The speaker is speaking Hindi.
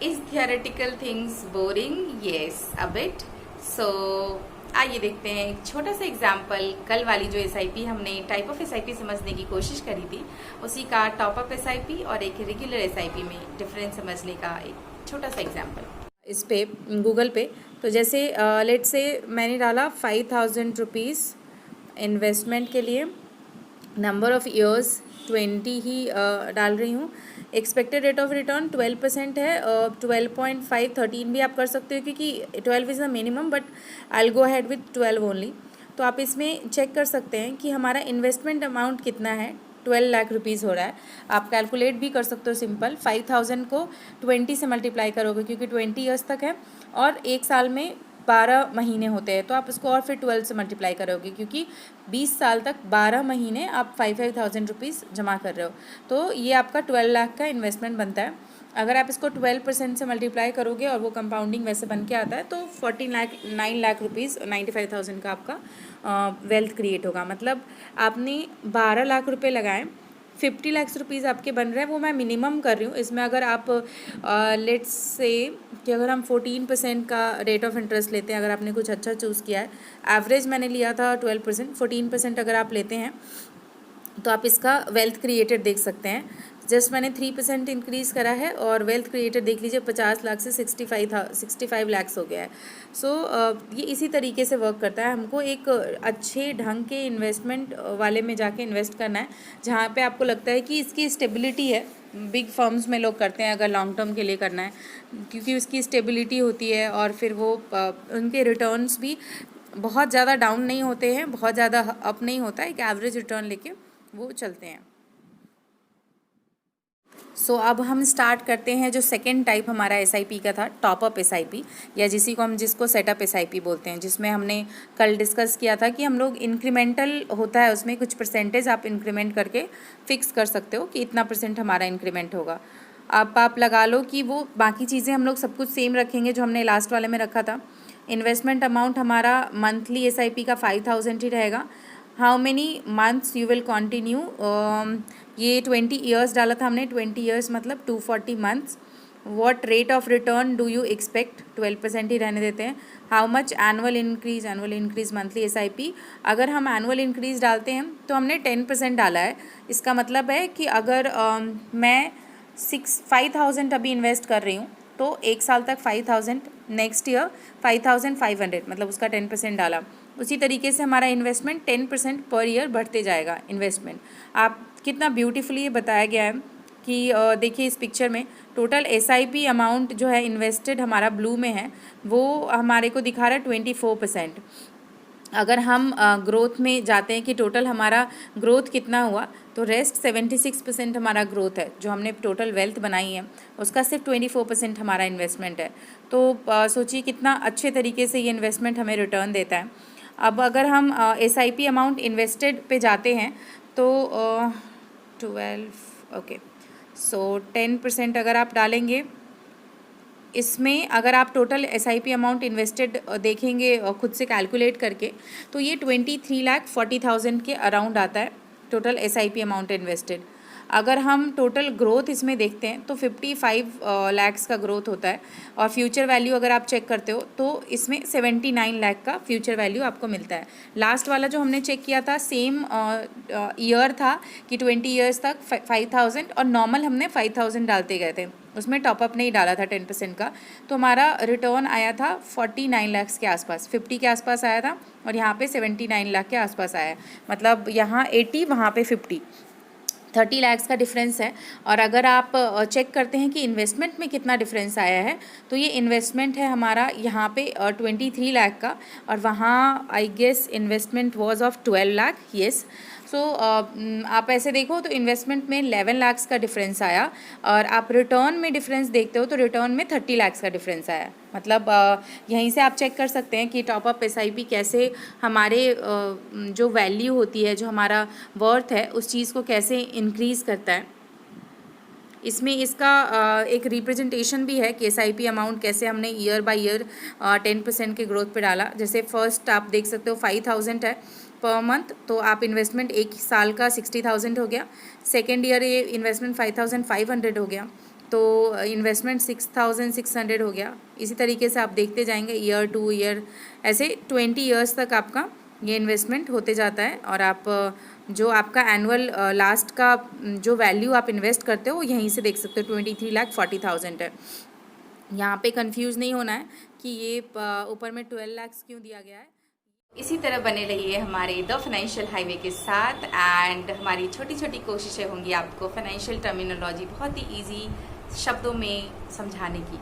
Is theoretical things boring? Yes, a bit. So आइए देखते हैं एक छोटा सा एग्जाम्पल। कल वाली जो एसआईपी हमने टाइप ऑफ एसआईपी समझने की कोशिश करी थी, उसी का टॉप अप एसआईपी और एक रेगुलर एसआईपी में डिफरेंस समझने का एक छोटा सा एग्जाम्पल इस पे गूगल पे। तो जैसे लेट से मैंने डाला 5000 रुपीज़ इन्वेस्टमेंट के लिए, नंबर ऑफ़ ईयर्स 20 ही डाल रही हूँ। एक्सपेक्टेड रेट ऑफ रिटर्न 12% है, 12.5 13 भी आप कर सकते हो क्योंकि 12 is the minimum, but I will go ahead with 12 only. तो आप इसमें चेक कर सकते हैं कि हमारा इन्वेस्टमेंट अमाउंट कितना है। 12 लाख रुपीज़ हो रहा है। आप कैलकुलेट भी कर सकते हो सिंपल। 5000 को 20 से मल्टीप्लाई करोगे क्योंकि 20 ईयर्स तक है और एक साल में 12 महीने होते हैं, तो आप उसको और फिर 12 से मल्टीप्लाई करोगे क्योंकि 20 साल तक 12 महीने आप 5000 रुपीज़ जमा कर रहे हो। तो ये आपका 12 लाख का इन्वेस्टमेंट बनता है। अगर आप इसको 12% से मल्टीप्लाई करोगे और वो कंपाउंडिंग वैसे बन के आता है तो 9 लाख रुपीज़ 95,000 का आपका वेल्थ क्रिएट होगा। मतलब आपने 12 लाख रुपए लगाए, 50 लाख रुपीज़ आपके बन रहे हैं। वो मैं मिनिमम कर रही हूँ। इसमें अगर आप लेट्स से कि अगर हम 14% का रेट ऑफ इंटरेस्ट लेते हैं, अगर आपने कुछ अच्छा चूज़ किया है, एवरेज मैंने लिया था 12%, 14% अगर आप लेते हैं तो आप इसका वेल्थ क्रिएटेड देख सकते हैं। जस्ट मैंने 3% इंक्रीज़ करा है और वेल्थ क्रिएटेड देख लीजिए 50 लाख से 65 लाख्स हो गया है। सो ये इसी तरीके से वर्क करता है। हमको एक अच्छे ढंग के इन्वेस्टमेंट वाले में जाके इन्वेस्ट करना है जहाँ पे आपको लगता है कि इसकी स्टेबिलिटी है। बिग फर्म्स में लोग करते हैं अगर लॉन्ग टर्म के लिए करना है, क्योंकि उसकी स्टेबिलिटी होती है और फिर वो उनके रिटर्न्स भी बहुत ज़्यादा डाउन नहीं होते हैं, बहुत ज़्यादा अप नहीं होता है, एक एवरेज रिटर्न लेके वो चलते हैं। सो अब हम स्टार्ट करते हैं जो सेकेंड टाइप हमारा एसआईपी का था, टॉपअप एसआईपी, या जिसको सेटअप एसआईपी बोलते हैं, जिसमें हमने कल डिस्कस किया था कि हम लोग इंक्रीमेंटल होता है, उसमें कुछ परसेंटेज आप इंक्रीमेंट करके फिक्स कर सकते हो कि इतना % हमारा इंक्रीमेंट होगा। अब आप लगा लो कि वो बाकी चीज़ें हम लोग सब कुछ सेम रखेंगे जो हमने लास्ट वाले में रखा था। इन्वेस्टमेंट अमाउंट हमारा मंथली एसआईपी का 5000 ही रहेगा। How many months you will continue, ये 20 ईयर्स डाला था हमने, 20 ईयर्स मतलब 240 months. What rate of return do you expect, 12% ही रहने देते हैं। How much annual increase monthly SIP, अगर हम एनुअल इंक्रीज डालते हैं तो हमने 10% डाला है। इसका मतलब है कि अगर मैं 5,000 अभी इन्वेस्ट कर रही हूँ तो एक साल तक 5,000, नेक्स्ट ईयर 5,500, मतलब उसका 10% डाला। उसी तरीके से हमारा इन्वेस्टमेंट 10% पर ईयर बढ़ते जाएगा इन्वेस्टमेंट। आप कितना ब्यूटीफुली ये बताया गया है कि देखिए इस पिक्चर में टोटल एसआईपी अमाउंट जो है इन्वेस्टेड हमारा ब्लू में है, वो हमारे को दिखा रहा है 24%। अगर हम ग्रोथ में जाते हैं कि टोटल हमारा ग्रोथ कितना हुआ, तो रेस्ट 76% हमारा ग्रोथ है। जो हमने टोटल वेल्थ बनाई है उसका सिर्फ 24% हमारा इन्वेस्टमेंट है। तो सोचिए कितना अच्छे तरीके से ये इन्वेस्टमेंट हमें रिटर्न देता है। अब अगर हम एसआईपी अमाउंट इन्वेस्टेड पे जाते हैं तो 12 ओके, सो 10% अगर आप डालेंगे इसमें, अगर आप टोटल एसआईपी अमाउंट इन्वेस्टेड देखेंगे खुद से कैलकुलेट करके, तो ये 23,40,000 के अराउंड आता है टोटल एसआईपी अमाउंट इन्वेस्टेड। अगर हम टोटल ग्रोथ इसमें देखते हैं तो 55 लाख्स का ग्रोथ होता है और फ्यूचर वैल्यू अगर आप चेक करते हो तो इसमें 79 लाख का फ्यूचर वैल्यू आपको मिलता है। लास्ट वाला जो हमने चेक किया था सेम ईयर था कि 20 ईयर्स तक 5,000 और नॉर्मल हमने 5,000 डालते गए थे, उसमें टॉपअप नहीं डाला था 10% का, तो हमारा रिटर्न आया था 49 लाख्स के आसपास, 50 के आसपास आया था और यहाँ पे 79 लाख के आसपास आया है। मतलब यहाँ 80 वहाँ पे 50, 30 लाख्स का डिफरेंस है। और अगर आप चेक करते हैं कि इन्वेस्टमेंट में कितना डिफरेंस आया है, तो ये इन्वेस्टमेंट है हमारा यहाँ पे 23 लाख का और वहाँ I guess investment was of 12 lakh, yes. So आप ऐसे देखो तो इन्वेस्टमेंट में 11 लाख्स का डिफरेंस आया और आप रिटर्न में डिफरेंस देखते हो तो रिटर्न में 30 लाख्स का डिफरेंस आया। मतलब यहीं से आप चेक कर सकते हैं कि टॉपअप एसआईपी कैसे हमारे जो वैल्यू होती है, जो हमारा वर्थ है, उस चीज़ को कैसे इंक्रीज़ करता है। इसमें इसका एक रिप्रेजेंटेशन भी है कि एसआईपी अमाउंट कैसे हमने ईयर बाय ईयर 10% के ग्रोथ पे डाला। जैसे फर्स्ट आप देख सकते हो 5,000 है पर मंथ, तो आप इन्वेस्टमेंट एक साल का 60,000 हो गया। सेकेंड ईयर ये इन्वेस्टमेंट 5,500 हो गया। तो इन्वेस्टमेंट 6,600 हो गया। इसी तरीके से आप देखते जाएंगे ईयर टू ईयर, ऐसे 20 ईयर्स तक आपका ये इन्वेस्टमेंट होते जाता है। और आप जो आपका एनुअल लास्ट का जो वैल्यू आप इन्वेस्ट करते हो यहीं से देख सकते हो, 23,40,000 है। यहाँ पे कंफ्यूज नहीं होना है कि ये ऊपर में 12 लाख क्यों दिया गया है। इसी तरह बने रहिए हमारे द फाइनेंशियल हाईवे के साथ, एंड हमारी छोटी छोटी कोशिशें होंगी आपको फाइनेंशियल टर्मिनोलॉजी बहुत ही ईजी शब्दों में समझाने की।